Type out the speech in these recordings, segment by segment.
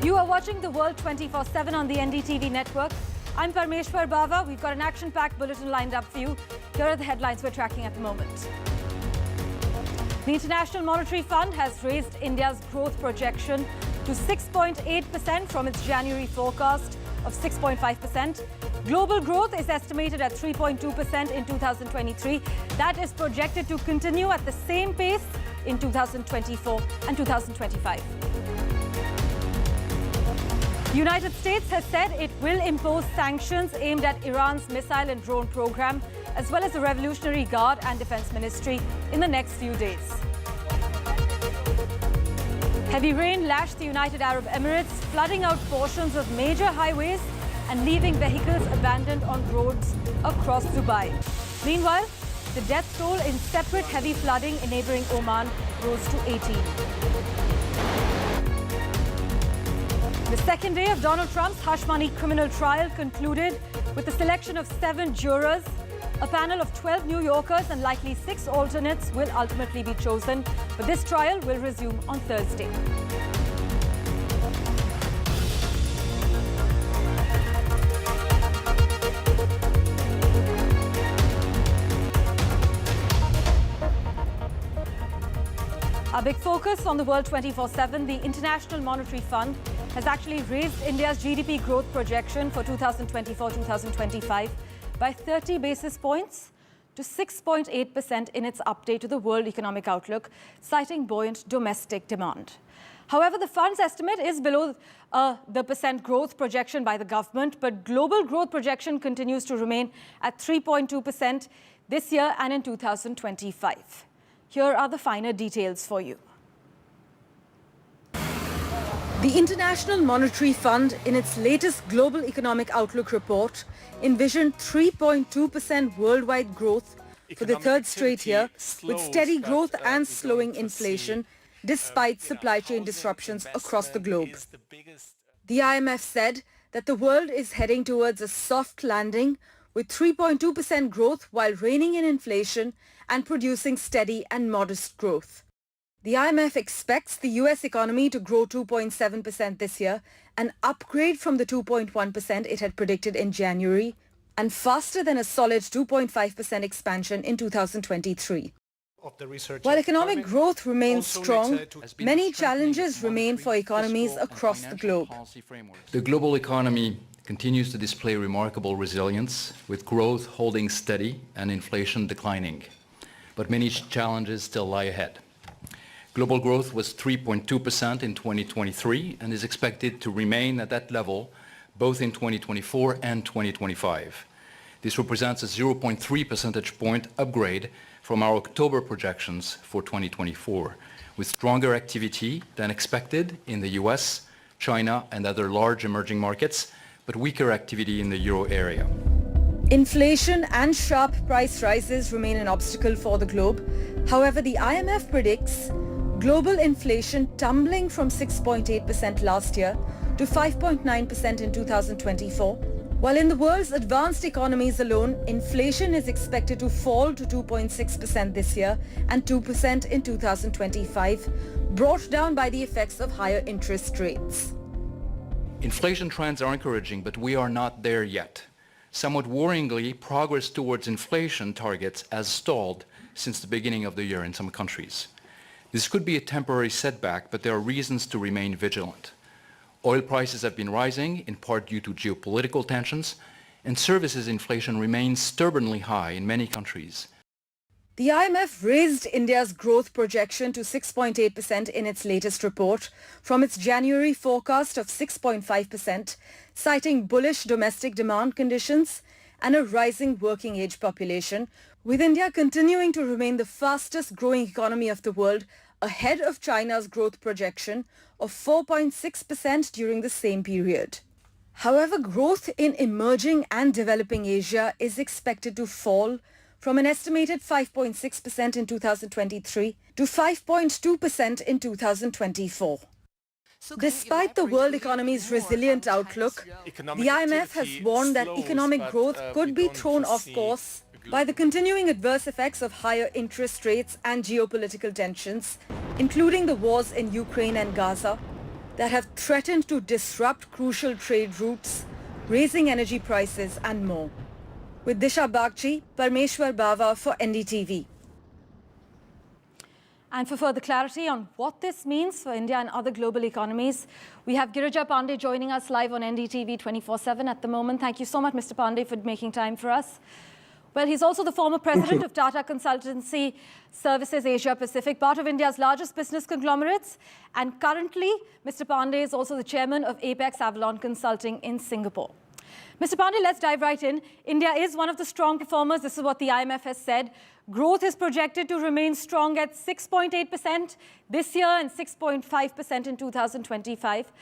You are watching The World 24/7 on the NDTV network. I'm Parmeshwar Bava. We've got an action-packed bulletin lined up for you. Here are the headlines we're tracking at the moment. The International Monetary Fund has raised India's growth projection to 6.8% from its January forecast of 6.5%. Global growth is estimated at 3.2% in 2023. That is projected to continue at the same pace in 2024 and 2025. The United States has said it will impose sanctions aimed at Iran's missile and drone program, as well as the Revolutionary Guard and Defense Ministry in the next few days. Heavy rain lashed the United Arab Emirates, flooding out portions of major highways and leaving vehicles abandoned on roads across Dubai. Meanwhile, the death toll in separate heavy flooding in neighboring Oman rose to 18. The second day of Donald Trump's hush money criminal trial concluded with the selection of 7 jurors. A panel of 12 New Yorkers and likely 6 alternates will ultimately be chosen, but this trial will resume on Thursday. Our big focus on the World 24/7, the International Monetary Fund has actually raised India's GDP growth projection for 2024-2025 by 30 basis points to 6.8% in its update to the World Economic Outlook, citing buoyant domestic demand. However, the fund's estimate is below the percent growth projection by the government, but global growth projection continues to remain at 3.2% this year and in 2025. Here are the finer details for you. The International Monetary Fund, in its latest Global Economic Outlook report, envisioned 3.2% worldwide growth for the third straight year, with steady growth and slowing inflation, despite supply chain disruptions across the globe. The IMF said that the world is heading towards a soft landing, with 3.2% growth while reining in inflation and producing steady and modest growth. The IMF expects the US economy to grow 2.7% this year, an upgrade from the 2.1% it had predicted in January, and faster than a solid 2.5% expansion in 2023. While economic growth remains strong, many challenges remain for economies across the globe. The global economy continues to display remarkable resilience, with growth holding steady and inflation declining. But many challenges still lie ahead. Global growth was 3.2% in 2023 and is expected to remain at that level both in 2024 and 2025. This represents a 0.3 percentage point upgrade from our October projections for 2024, with stronger activity than expected in the US, China and other large emerging markets, but weaker activity in the euro area. Inflation and sharp price rises remain an obstacle for the globe. However, the IMF predicts global inflation tumbling from 6.8% last year to 5.9% in 2024, while in the world's advanced economies alone, inflation is expected to fall to 2.6% this year and 2% in 2025, brought down by the effects of higher interest rates. Inflation trends are encouraging, but we are not there yet. Somewhat worryingly, progress towards inflation targets has stalled since the beginning of the year in some countries. This could be a temporary setback, but there are reasons to remain vigilant. Oil prices have been rising, in part due to geopolitical tensions, and services inflation remains stubbornly high in many countries. The IMF raised India's growth projection to 6.8% in its latest report from its January forecast of 6.5%, citing bullish domestic demand conditions and a rising working age population, with India continuing to remain the fastest growing economy of the world, ahead of China's growth projection of 4.6% during the same period. However, growth in emerging and developing Asia is expected to fall from an estimated 5.6% in 2023 to 5.2% in 2024. Despite the world economy's resilient outlook, the IMF has warned that economic growth could be thrown off course by the continuing adverse effects of higher interest rates and geopolitical tensions, including the wars in Ukraine and Gaza, that have threatened to disrupt crucial trade routes, raising energy prices and more. With Disha Bagchi, Parmeshwar Bava for NDTV. And for further clarity on what this means for India and other global economies, we have Gira Pand joining us live on NDTV 24/7 at the moment. Thank you so much, Mr. Pandey, for making time for us. Well, he's also the former president of Tata Consultancy Services Asia Pacific, part of India's largest business conglomerates. And currently, Mr. Pandey is also the chairman of Apex Avalon Consulting in Singapore. Mr. Pandey, let's dive right in. India is one of the strong performers. This is what the IMF has said. Growth is projected to remain strong at 6.8% this year and 6.5% in 2025.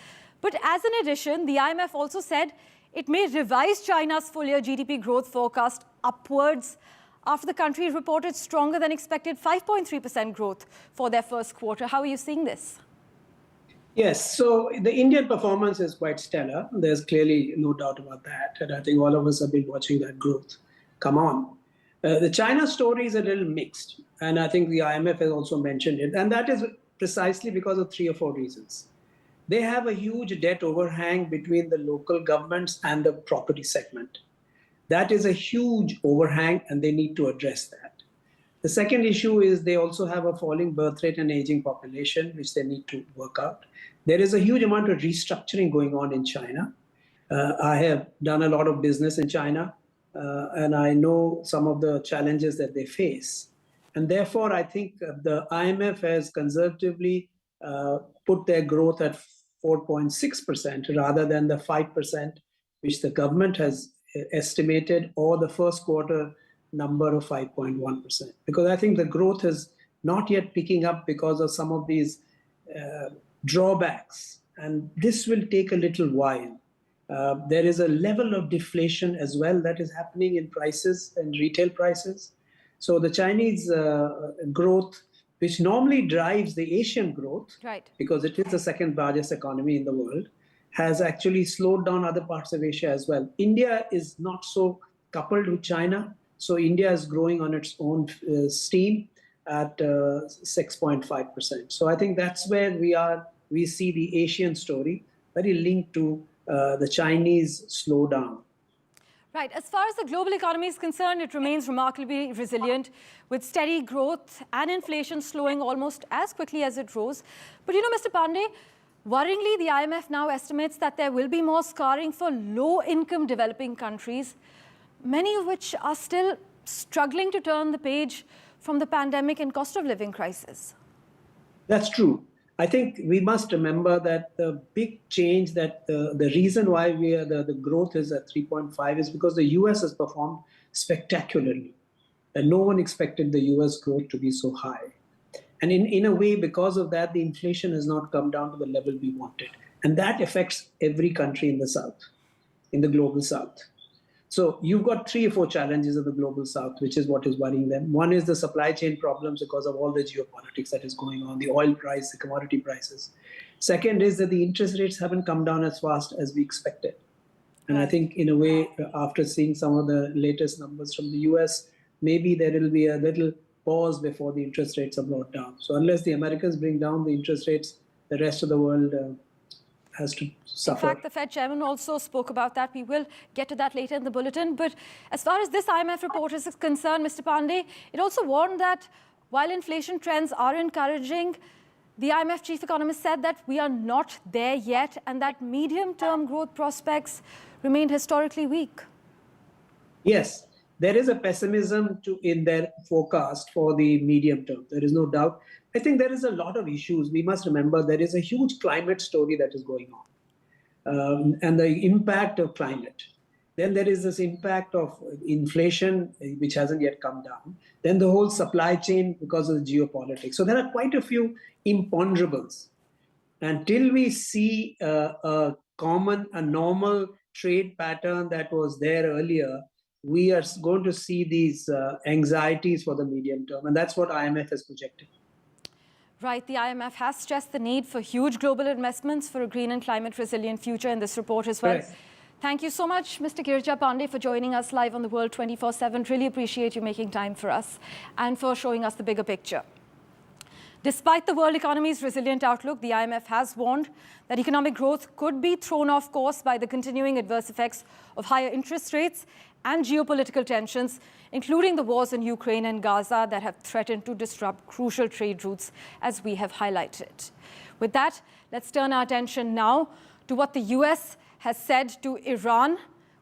But as an addition, the IMF also said it may revise China's full-year GDP growth forecast upwards after the country reported stronger than expected 5.3% growth for their first quarter. How are you seeing this? Yes, so the Indian performance is quite stellar. There's clearly no doubt about that. And I think all of us have been watching that growth come on. The China story is a little mixed. And I think the IMF has also mentioned it. And that is precisely because of 3 or 4 reasons. They have a huge debt overhang between the local governments and the property segment. That is a huge overhang, and they need to address that. The second issue is they also have a falling birth rate and aging population, which they need to work out. There is a huge amount of restructuring going on in China. I have done a lot of business in China, and I know some of the challenges that they face. And therefore, I think the IMF has conservatively put their growth at 4.6% rather than the 5% which the government has estimated, or the first quarter number of 5.1%. Because I think the growth is not yet picking up because of some of these drawbacks. And this will take a little while. There is a level of deflation as well that is happening in prices and retail prices. So the Chinese growth, which normally drives the Asian growth, right, because it is the second largest economy in the world, has actually slowed down other parts of Asia as well. India is not so coupled with China. So India is growing on its own steam at 6.5%. So I think that's where we see the Asian story very linked to the Chinese slowdown. Right. As far as the global economy is concerned, it remains remarkably resilient, with steady growth and inflation slowing almost as quickly as it rose. But, Mr. Pandey, worryingly, the IMF now estimates that there will be more scarring for low-income developing countries, many of which are still struggling to turn the page from the pandemic and cost of living crisis. That's true. I think we must remember that the big change, that the reason why the growth is at 3.5 is because the US has performed spectacularly. And no one expected the US growth to be so high. And in a way, because of that, the inflation has not come down to the level we wanted. And that affects every country in the South, in the global South. So you've got 3 or 4 challenges of the global South, which is what is worrying them. One is the supply chain problems because of all the geopolitics that is going on, the oil price, the commodity prices. Second is that the interest rates haven't come down as fast as we expected. And I think in a way, after seeing some of the latest numbers from the US, maybe there will be a little pause before the interest rates are brought down. So unless the Americans bring down the interest rates, the rest of the world has to suffer. In fact, the Fed chairman also spoke about that. We will get to that later in the bulletin. But as far as this IMF report is concerned, Mr. Pandey, it also warned that while inflation trends are encouraging, the IMF chief economist said that we are not there yet and that medium-term growth prospects remain historically weak. Yes, there is a pessimism in their forecast for the medium term. There is no doubt. I think there is a lot of issues. We must remember there is a huge climate story that is going on, and the impact of climate. Then there is this impact of inflation, which hasn't yet come down. Then the whole supply chain because of the geopolitics. So there are quite a few imponderables. Until we see a normal trade pattern that was there earlier, we are going to see these anxieties for the medium term. And that's what IMF has projected. Right. The IMF has stressed the need for huge global investments for a green and climate resilient future in this report as well. Right. Thank you so much, Mr. Gira Pand, for joining us live on the World 24/7. Really appreciate you making time for us and for showing us the bigger picture. Despite the world economy's resilient outlook, the IMF has warned that economic growth could be thrown off course by the continuing adverse effects of higher interest rates and geopolitical tensions, including the wars in Ukraine and Gaza that have threatened to disrupt crucial trade routes, as we have highlighted. With that, let's turn our attention now to what the US has said to Iran.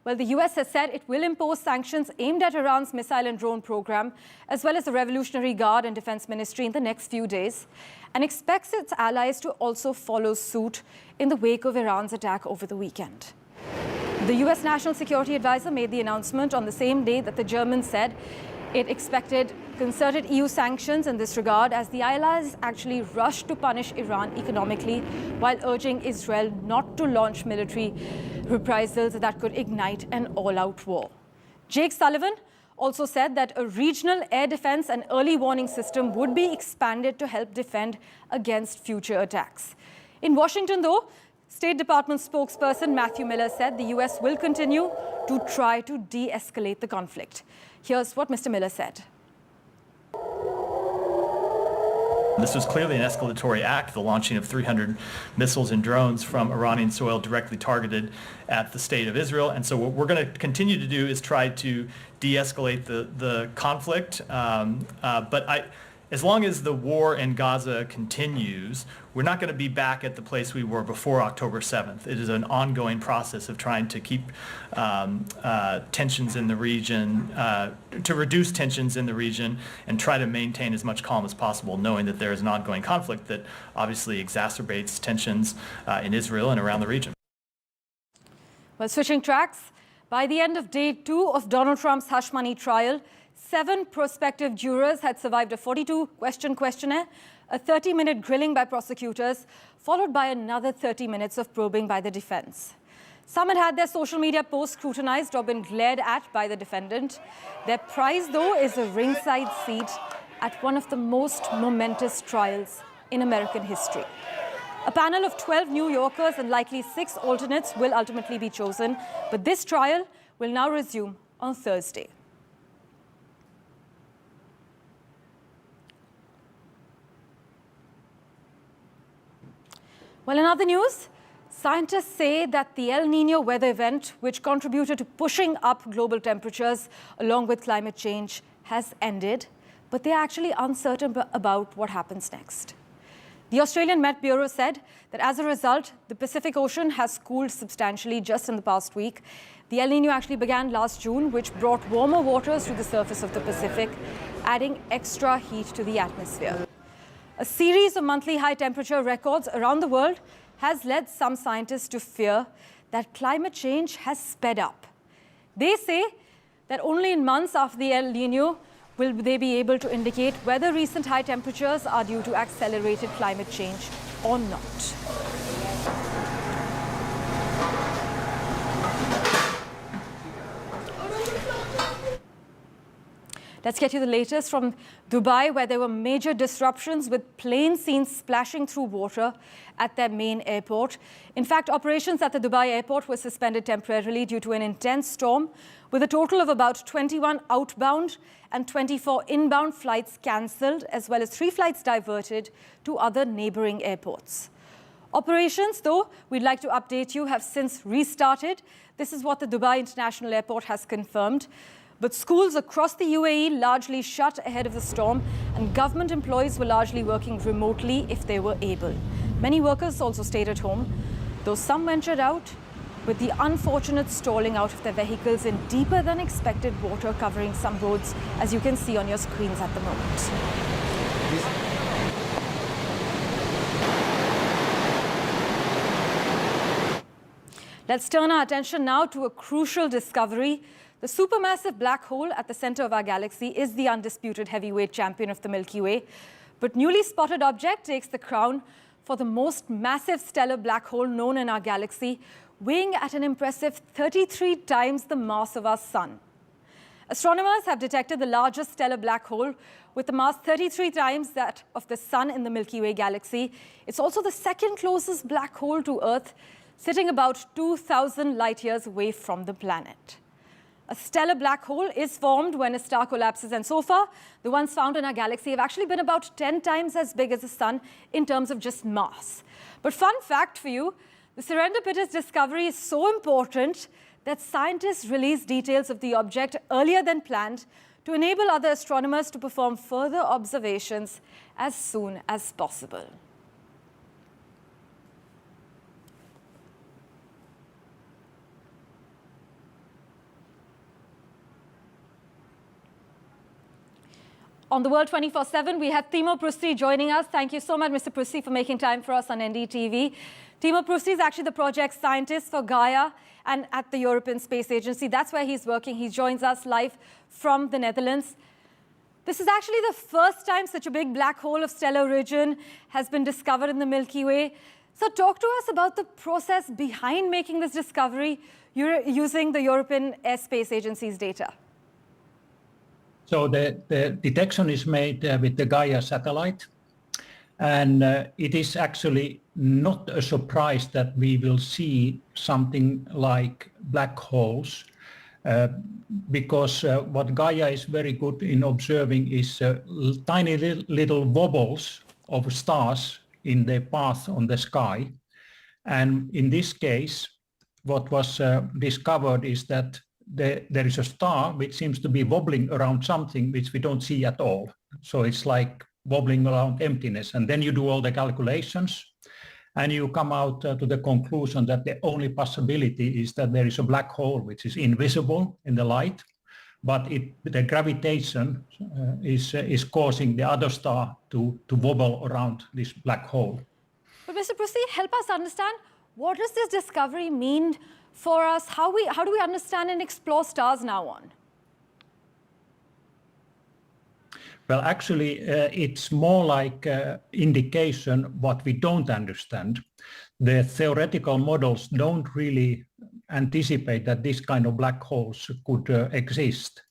Well, the US has said it will impose sanctions aimed at Iran's missile and drone program, as well as the Revolutionary Guard and Defense Ministry in the next few days, and expects its allies to also follow suit in the wake of Iran's attack over the weekend. The US National Security Advisor made the announcement on the same day that the Germans said it expected concerted EU sanctions in this regard, as the allies actually rushed to punish Iran economically while urging Israel not to launch military reprisals that could ignite an all-out war. Jake Sullivan also said that a regional air defense and early warning system would be expanded to help defend against future attacks. In Washington, though, State Department spokesperson Matthew Miller said the US will continue to try to de-escalate the conflict. Here's what Mr. Miller said. This was clearly an escalatory act, the launching of 300 missiles and drones from Iranian soil directly targeted at the state of Israel. And so what we're going to continue to do is try to de-escalate the conflict. As long as the war in Gaza continues, we're not going to be back at the place we were before October 7th. It is an ongoing process of trying to keep tensions in the region, to reduce tensions in the region and try to maintain as much calm as possible, knowing that there is an ongoing conflict that obviously exacerbates tensions in Israel and around the region. Well, switching tracks, by the end of day 2 of Donald Trump's hush money trial, 7 prospective jurors had survived a 42-question questionnaire, a 30-minute grilling by prosecutors, followed by another 30 minutes of probing by the defense. Some had their social media posts scrutinized or been glared at by the defendant. Their prize, though, is a ringside seat at one of the most momentous trials in American history. A panel of 12 New Yorkers and likely 6 alternates will ultimately be chosen, but this trial will now resume on Thursday. Well, in other news, scientists say that the El Niño weather event, which contributed to pushing up global temperatures along with climate change, has ended, but they're actually uncertain about what happens next. The Australian Met Bureau said that as a result, the Pacific Ocean has cooled substantially just in the past week. The El Niño actually began last June, which brought warmer waters to the surface of the Pacific, adding extra heat to the atmosphere. A series of monthly high temperature records around the world has led some scientists to fear that climate change has sped up. They say that only in months after the El Niño will they be able to indicate whether recent high temperatures are due to accelerated climate change or not. Let's get you the latest from Dubai, where there were major disruptions with planes seen splashing through water at their main airport. In fact, operations at the Dubai airport were suspended temporarily due to an intense storm, with a total of about 21 outbound and 24 inbound flights cancelled, as well as 3 flights diverted to other neighboring airports. Operations, though, we'd like to update you, have since restarted. This is what the Dubai International Airport has confirmed. But schools across the UAE largely shut ahead of the storm, and government employees were largely working remotely if they were able. Many workers also stayed at home, though some ventured out, with the unfortunate stalling out of their vehicles in deeper than expected water covering some roads, as you can see on your screens at the moment. Let's turn our attention now to a crucial discovery. The supermassive black hole at the center of our galaxy is the undisputed heavyweight champion of the Milky Way. But newly spotted object takes the crown for the most massive stellar black hole known in our galaxy, weighing at an impressive 33 times the mass of our sun. Astronomers have detected the largest stellar black hole with a mass 33 times that of the sun in the Milky Way galaxy. It's also the second closest black hole to Earth, sitting about 2,000 light years away from the planet. A stellar black hole is formed when a star collapses, and so far, the ones found in our galaxy have actually been about 10 times as big as the Sun in terms of just mass. But fun fact for you, the serendipitous discovery is so important that scientists released details of the object earlier than planned to enable other astronomers to perform further observations as soon as possible. On the World 24/7, we have Timo Prusti joining us. Thank you so much, Mr. Prusti, for making time for us on NDTV. Timo Prusti is actually the project scientist for Gaia and at the European Space Agency. That's where he's working. He joins us live from the Netherlands. This is actually the first time such a big black hole of stellar origin has been discovered in the Milky Way. So talk to us about the process behind making this discovery using the European Space Agency's data. So the detection is made with the Gaia satellite, and it is actually not a surprise that we will see something like black holes, because what Gaia is very good in observing is tiny little wobbles of stars in the path on the sky. And in this case, what was discovered is that there is a star which seems to be wobbling around something which we don't see at all. So it's like wobbling around emptiness. And then you do all the calculations and you come out to the conclusion that the only possibility is that there is a black hole which is invisible in the light, but the gravitation is causing the other star to wobble around this black hole. But Mr. Prusti, help us understand, what does this discovery mean for us? How do we understand and explore stars now on? Well, actually, it's more like indication what we don't understand. The theoretical models don't really anticipate that this kind of black holes could exist.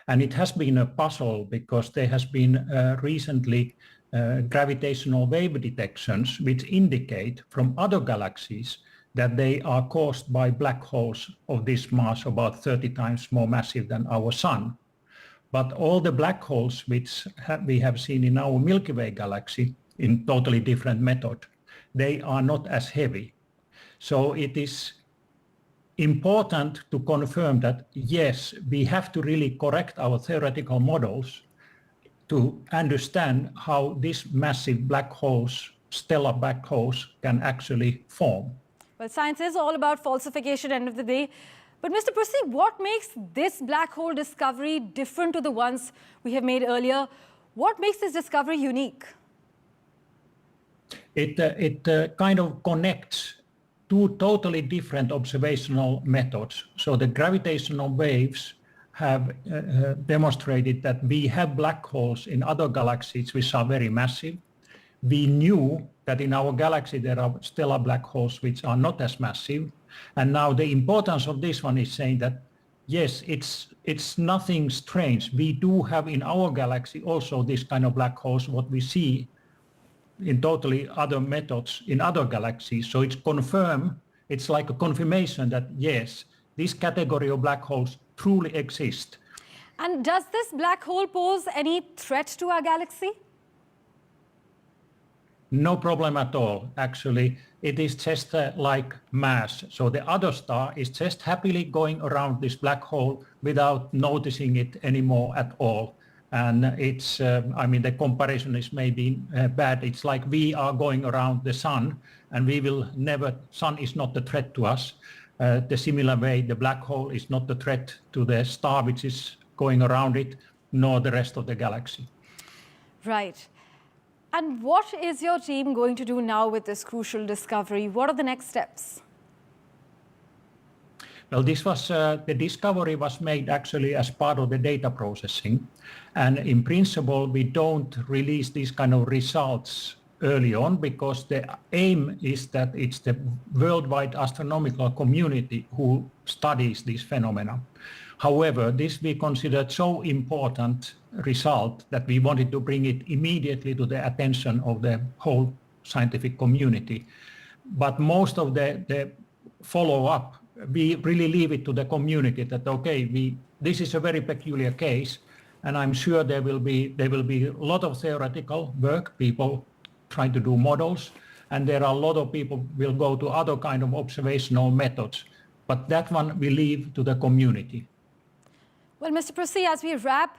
And it has been a puzzle because there has been recently gravitational wave detections which indicate from other galaxies that they are caused by black holes of this mass, about 30 times more massive than our Sun. But all the black holes which we have seen in our Milky Way galaxy in totally different method, they are not as heavy. So it is important to confirm that, yes, we have to really correct our theoretical models to understand how these massive black holes, stellar black holes, can actually form. Well, science is all about falsification at the end of the day. But Mr. Prusti, what makes this black hole discovery different to the ones we have made earlier? What makes this discovery unique? It kind of connects two totally different observational methods. So the gravitational waves have demonstrated that we have black holes in other galaxies which are very massive. We knew that in our galaxy there are stellar black holes which are not as massive. And now the importance of this one is saying that, yes, it's nothing strange. We do have in our galaxy also this kind of black holes, what we see in totally other methods in other galaxies. So it's like a confirmation that, yes, this category of black holes truly exist. And does this black hole pose any threat to our galaxy? No problem at all. Actually, it is just like mass. So the other star is just happily going around this black hole without noticing it anymore at all. And it's, the comparison is maybe bad. It's like we are going around the sun and sun is not the threat to us. The similar way, the black hole is not the threat to the star which is going around it, nor the rest of the galaxy. Right. And what is your team going to do now with this crucial discovery? What are the next steps? Well, the discovery was made actually as part of the data processing. And in principle, we don't release these kind of results early on because the aim is that it's the worldwide astronomical community who studies this phenomena. However, this we considered so important result that we wanted to bring it immediately to the attention of the whole scientific community. But most of the follow-up we really leave it to the community that, okay, this is a very peculiar case, and I'm sure there will be a lot of theoretical work, people trying to do models, and there are a lot of people will go to other kind of observational methods. But that one we leave to the community. Well, Mr. Prusy, as we wrap,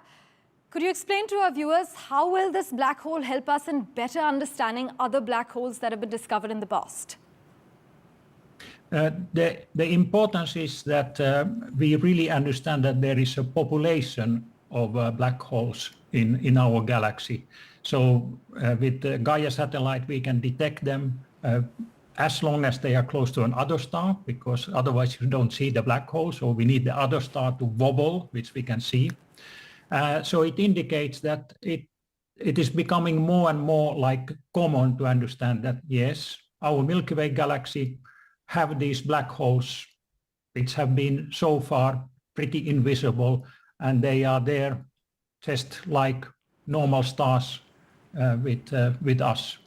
could you explain to our viewers how will this black hole help us in better understanding other black holes that have been discovered in the past? The importance is that we really understand that there is a population of black holes in our galaxy. So with the Gaia satellite, we can detect them as long as they are close to another star, because otherwise you don't see the black hole. So we need the other star to wobble, which we can see. So it indicates that it is becoming more and more like common to understand that, yes, our Milky Way galaxy have these black holes which have been so far pretty invisible, and they are there just like normal stars with us.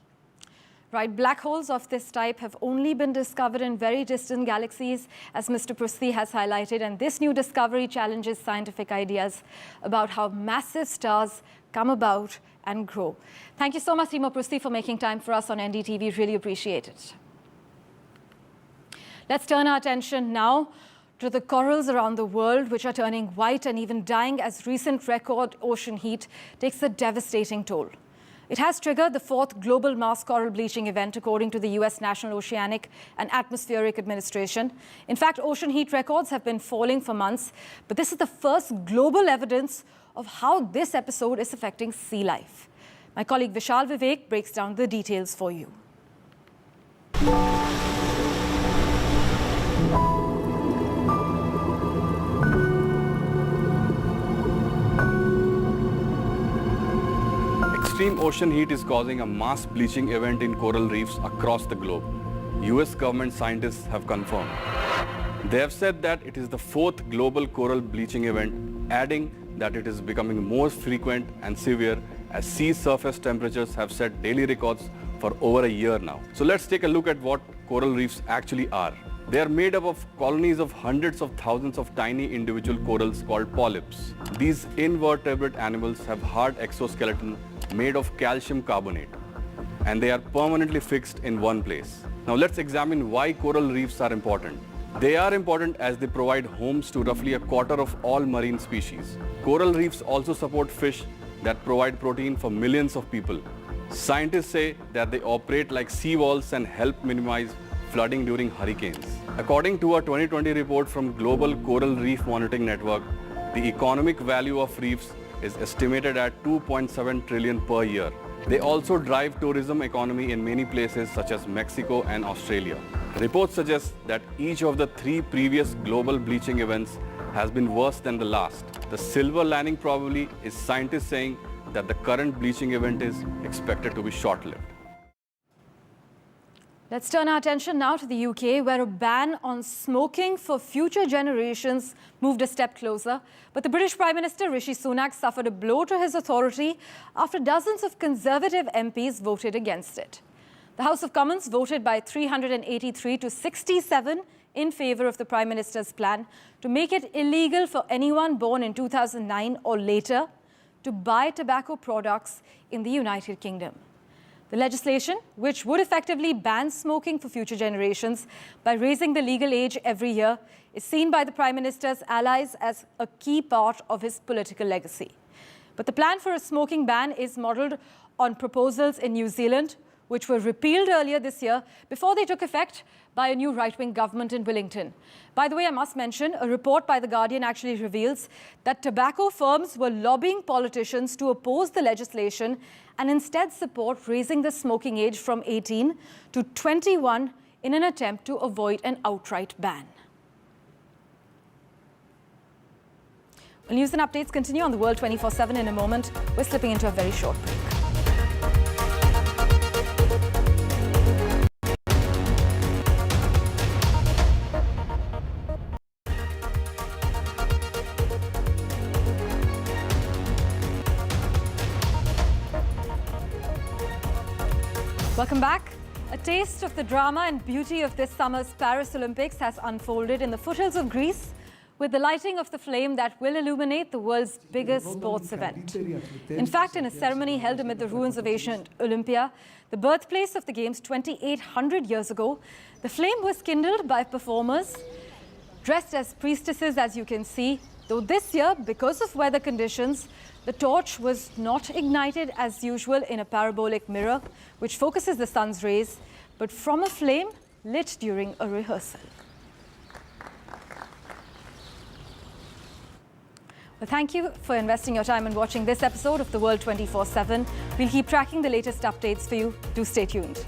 Right, black holes of this type have only been discovered in very distant galaxies, as Mr. Prusy has highlighted, and this new discovery challenges scientific ideas about how massive stars come about and grow. Thank you so much, Timo Prusy, for making time for us on NDTV. Really appreciate it. Let's turn our attention now to the corals around the world, which are turning white and even dying as recent record ocean heat takes a devastating toll. It has triggered the 4th global mass coral bleaching event, according to the US National Oceanic and Atmospheric Administration. In fact, ocean heat records have been falling for months, but this is the first global evidence of how this episode is affecting sea life. My colleague Vishal Vivek breaks down the details for you. Extreme ocean heat is causing a mass bleaching event in coral reefs across the globe. US government scientists have confirmed. They have said that it is the 4th global coral bleaching event, adding that it is becoming more frequent and severe as sea surface temperatures have set daily records for over a year now. So let's take a look at what coral reefs actually are. They are made up of colonies of hundreds of thousands of tiny individual corals called polyps. These invertebrate animals have hard exoskeleton made of calcium carbonate, and they are permanently fixed in one place. Now let's examine why coral reefs are important. They are important as they provide homes to roughly a quarter of all marine species. Coral reefs also support fish that provide protein for millions of people. Scientists say that they operate like sea walls and help minimize flooding during hurricanes. According to a 2020 report from Global Coral Reef Monitoring Network, the economic value of reefs is estimated at 2.7 trillion per year. They also drive tourism economy in many places such as Mexico and Australia. Reports suggest that each of the 3 previous global bleaching events has been worse than the last. The silver lining probably is scientists saying that the current bleaching event is expected to be short-lived. Let's turn our attention now to the UK, where a ban on smoking for future generations moved a step closer. But the British Prime Minister Rishi Sunak suffered a blow to his authority after dozens of Conservative MPs voted against it. The House of Commons voted by 383 to 67 in favour of the Prime Minister's plan to make it illegal for anyone born in 2009 or later to buy tobacco products in the United Kingdom. The legislation, which would effectively ban smoking for future generations by raising the legal age every year, is seen by the Prime Minister's allies as a key part of his political legacy. But the plan for a smoking ban is modelled on proposals in New Zealand, which were repealed earlier this year before they took effect by a new right-wing government in Wellington. By the way, I must mention, a report by The Guardian actually reveals that tobacco firms were lobbying politicians to oppose the legislation and instead support raising the smoking age from 18 to 21 in an attempt to avoid an outright ban. Well, news and updates continue on the World 24/7 in a moment. We're slipping into a very short break. Welcome back. A taste of the drama and beauty of this summer's Paris Olympics has unfolded in the foothills of Greece with the lighting of the flame that will illuminate the world's biggest sports event. In fact, in a ceremony held amid the ruins of ancient Olympia, the birthplace of the Games 2,800 years ago, the flame was kindled by performers dressed as priestesses, as you can see, though this year, because of weather conditions, the torch was not ignited as usual in a parabolic mirror, which focuses the sun's rays, but from a flame lit during a rehearsal. Well, thank you for investing your time and watching this episode of The World 24/7. We'll keep tracking the latest updates for you. Do stay tuned.